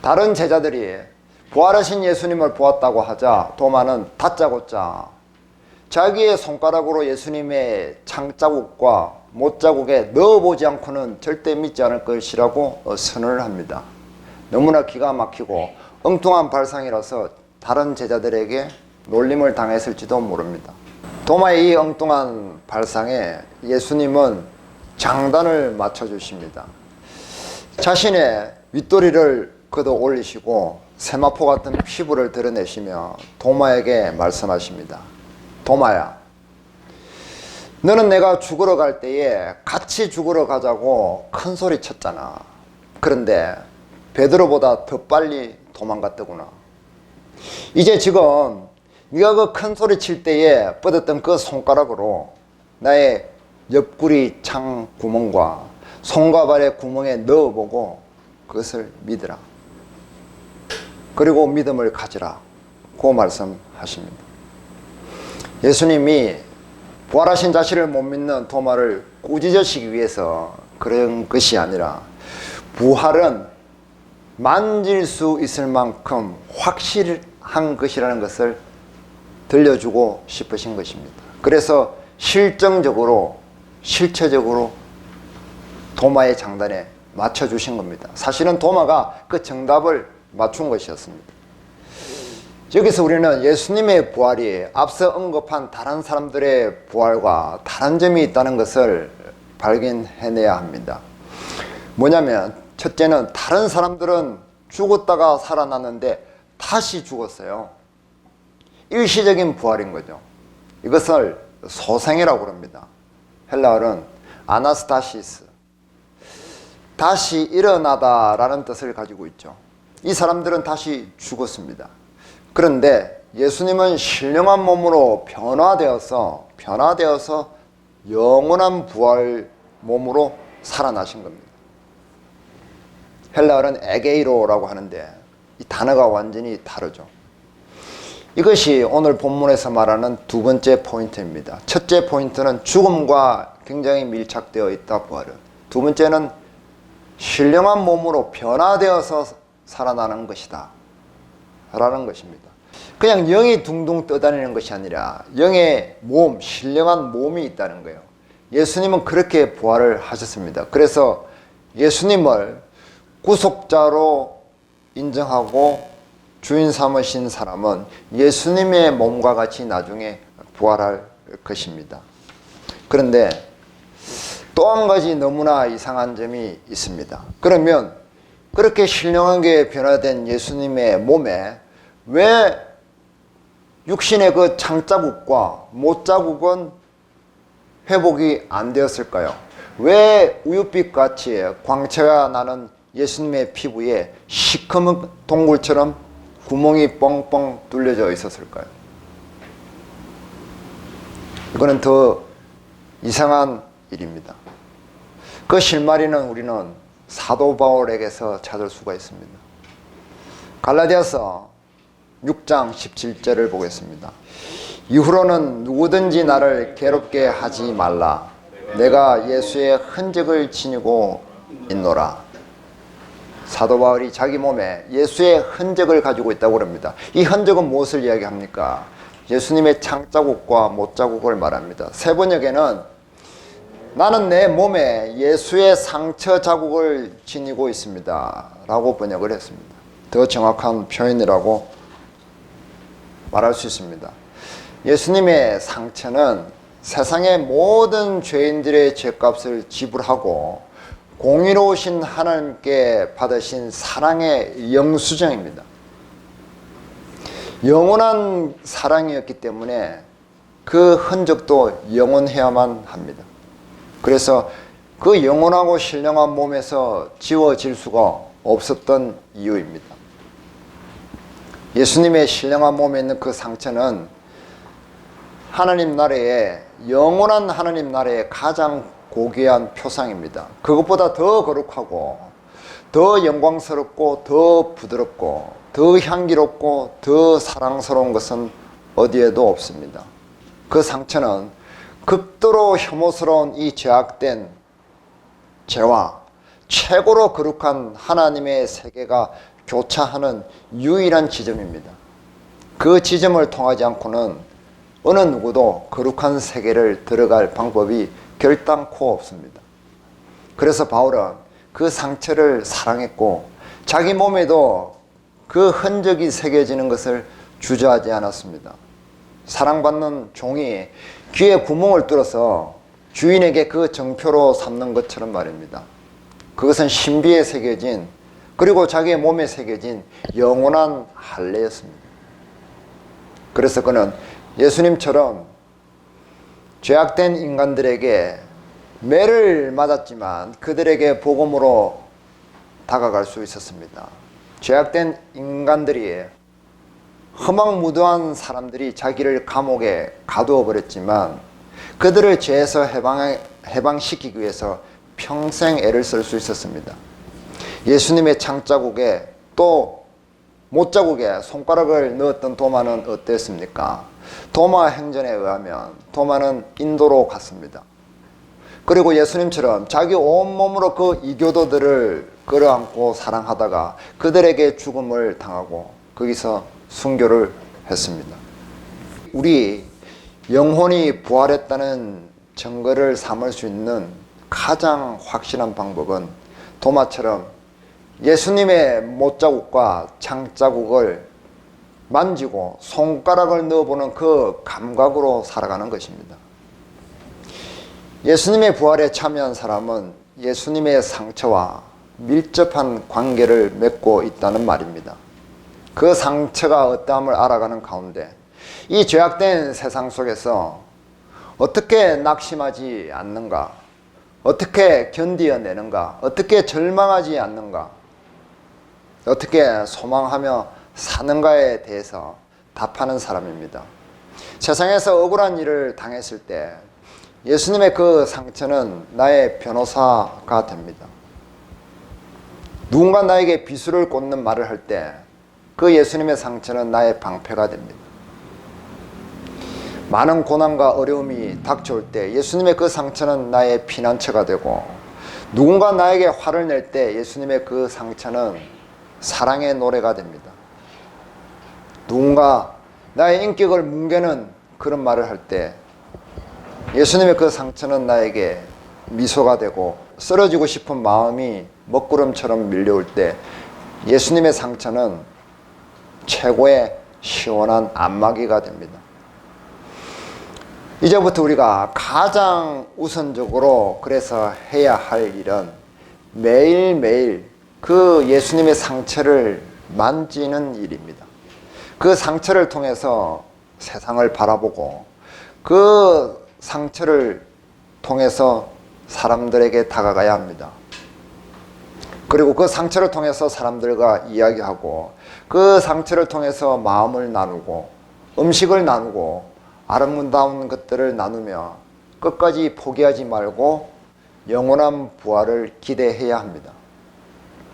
다른 제자들이 부활하신 예수님을 보았다고 하자 도마는 다짜고짜 자기의 손가락으로 예수님의 창자국과 못자국에 넣어보지 않고는 절대 믿지 않을 것이라고 선언을 합니다. 너무나 기가 막히고 엉뚱한 발상이라서 다른 제자들에게 놀림을 당했을지도 모릅니다. 도마의 이 엉뚱한 발상에 예수님은 장단을 맞춰주십니다. 자신의 윗도리를 걷어 올리시고 세마포 같은 피부를 드러내시며 도마에게 말씀하십니다. 도마야, 너는 내가 죽으러 갈 때에 같이 죽으러 가자고 큰 소리 쳤잖아. 그런데 베드로보다 더 빨리 도망갔더구나. 이제 지금 네가 그 큰 소리 칠 때에 뻗었던 그 손가락으로 나의 옆구리 창 구멍과 손과 발의 구멍에 넣어보고 그것을 믿으라. 그리고 믿음을 가지라. 고 말씀하십니다. 예수님이 부활하신 자신을 못 믿는 도마를 꾸짖으시기 위해서 그런 것이 아니라 부활은 만질 수 있을 만큼 확실한 것이라는 것을 들려주고 싶으신 것입니다. 그래서 실정적으로 실체적으로 도마의 장단에 맞춰주신 겁니다. 사실은 도마가 그 정답을 맞춘 것이었습니다. 여기서 우리는 예수님의 부활이 앞서 언급한 다른 사람들의 부활과 다른 점이 있다는 것을 발견해내야 합니다. 뭐냐면 첫째는 다른 사람들은 죽었다가 살아났는데 다시 죽었어요. 일시적인 부활인 거죠. 이것을 소생이라고 합니다. 헬라어는 아나스타시스, 다시 일어나다라는 뜻을 가지고 있죠. 이 사람들은 다시 죽었습니다. 그런데 예수님은 신령한 몸으로 변화되어서 영원한 부활 몸으로 살아나신 겁니다. 헬라어는 에게이로라고 하는데 이 단어가 완전히 다르죠. 이것이 오늘 본문에서 말하는 두 번째 포인트입니다. 첫째 포인트는 죽음과 굉장히 밀착되어 있다, 부활은. 두 번째는 신령한 몸으로 변화되어서 살아나는 것이다 라는 것입니다. 그냥 영이 둥둥 떠다니는 것이 아니라 영의 몸, 신령한 몸이 있다는 거예요. 예수님은 그렇게 부활을 하셨습니다. 그래서 예수님을 구속자로 인정하고 주인 삼으신 사람은 예수님의 몸과 같이 나중에 부활할 것입니다. 그런데 또 한 가지 너무나 이상한 점이 있습니다. 그러면 그렇게 신령하게 변화된 예수님의 몸에 왜 육신의 그 창자국과 못자국은 회복이 안 되었을까요? 왜 우윳빛같이 광채가 나는 예수님의 피부에 시커먼 동굴처럼 구멍이 뻥뻥 뚫려져 있었을까요? 이거는 더 이상한 일입니다. 그 실마리는 우리는 사도 바울에게서 찾을 수가 있습니다. 갈라디아서 6장 17절을 보겠습니다. 이후로는 누구든지 나를 괴롭게 하지 말라. 내가 예수의 흔적을 지니고 있노라. 사도 바울이 자기 몸에 예수의 흔적을 가지고 있다고 합니다. 이 흔적은 무엇을 이야기합니까? 예수님의 창자국과 못자국을 말합니다. 세번역에는 나는 내 몸에 예수의 상처 자국을 지니고 있습니다 라고 번역을 했습니다. 더 정확한 표현이라고 말할 수 있습니다. 예수님의 상처는 세상의 모든 죄인들의 죄값을 지불하고 공의로우신 하나님께 받으신 사랑의 영수증입니다. 영원한 사랑이었기 때문에 그 흔적도 영원해야만 합니다. 그래서 그 영원하고 신령한 몸에서 지워질 수가 없었던 이유입니다. 예수님의 신령한 몸에 있는 그 상처는 하나님 나라의 영원한 하나님 나라의 가장 고귀한 표상입니다. 그것보다 더 거룩하고 더 영광스럽고 더 부드럽고 더 향기롭고 더 사랑스러운 것은 어디에도 없습니다. 그 상처는 극도로 혐오스러운 이 죄악된 죄와 최고로 거룩한 하나님의 세계가 교차하는 유일한 지점입니다. 그 지점을 통하지 않고는 어느 누구도 거룩한 세계를 들어갈 방법이 결단코 없습니다. 그래서 바울은 그 상처를 사랑했고 자기 몸에도 그 흔적이 새겨지는 것을 주저하지 않았습니다. 사랑받는 종이 귀에 구멍을 뚫어서 주인에게 그 정표로 삼는 것처럼 말입니다. 그것은 신비에 새겨진, 그리고 자기의 몸에 새겨진 영원한 할례였습니다. 그래서 그는 예수님처럼 죄악된 인간들에게 매를 맞았지만 그들에게 복음으로 다가갈 수 있었습니다. 죄악된 인간들이, 허망무도한 사람들이 자기를 감옥에 가두어 버렸지만 그들을 죄에서 해방시키기 위해서 평생 애를 쓸 수 있었습니다. 예수님의 창자국에 또 못자국에 손가락을 넣었던 도마는 어땠습니까? 도마 행전에 의하면 도마는 인도로 갔습니다. 그리고 예수님처럼 자기 온몸으로 그 이교도들을 끌어안고 사랑하다가 그들에게 죽음을 당하고 거기서 순교를 했습니다. 우리 영혼이 부활했다는 증거를 삼을 수 있는 가장 확실한 방법은 도마처럼 예수님의 못자국과 창자국을 만지고 손가락을 넣어보는 그 감각으로 살아가는 것입니다. 예수님의 부활에 참여한 사람은 예수님의 상처와 밀접한 관계를 맺고 있다는 말입니다. 그 상처가 어떠함을 알아가는 가운데 이 죄악된 세상 속에서 어떻게 낙심하지 않는가, 어떻게 견디어내는가, 어떻게 절망하지 않는가, 어떻게 소망하며 사는가에 대해서 답하는 사람입니다. 세상에서 억울한 일을 당했을 때 예수님의 그 상처는 나의 변호사가 됩니다. 누군가 나에게 비수를 꽂는 말을 할 때 그 예수님의 상처는 나의 방패가 됩니다. 많은 고난과 어려움이 닥쳐올 때 예수님의 그 상처는 나의 피난처가 되고, 누군가 나에게 화를 낼 때 예수님의 그 상처는 사랑의 노래가 됩니다. 누군가 나의 인격을 뭉개는 그런 말을 할 때 예수님의 그 상처는 나에게 미소가 되고, 쓰러지고 싶은 마음이 먹구름처럼 밀려올 때 예수님의 상처는 최고의 시원한 안마기가 됩니다. 이제부터 우리가 가장 우선적으로 그래서 해야 할 일은 매일매일 그 예수님의 상처를 만지는 일입니다. 그 상처를 통해서 세상을 바라보고 그 상처를 통해서 사람들에게 다가가야 합니다. 그리고 그 상처를 통해서 사람들과 이야기하고 그 상처를 통해서 마음을 나누고 음식을 나누고 아름다운 것들을 나누며 끝까지 포기하지 말고 영원한 부활을 기대해야 합니다.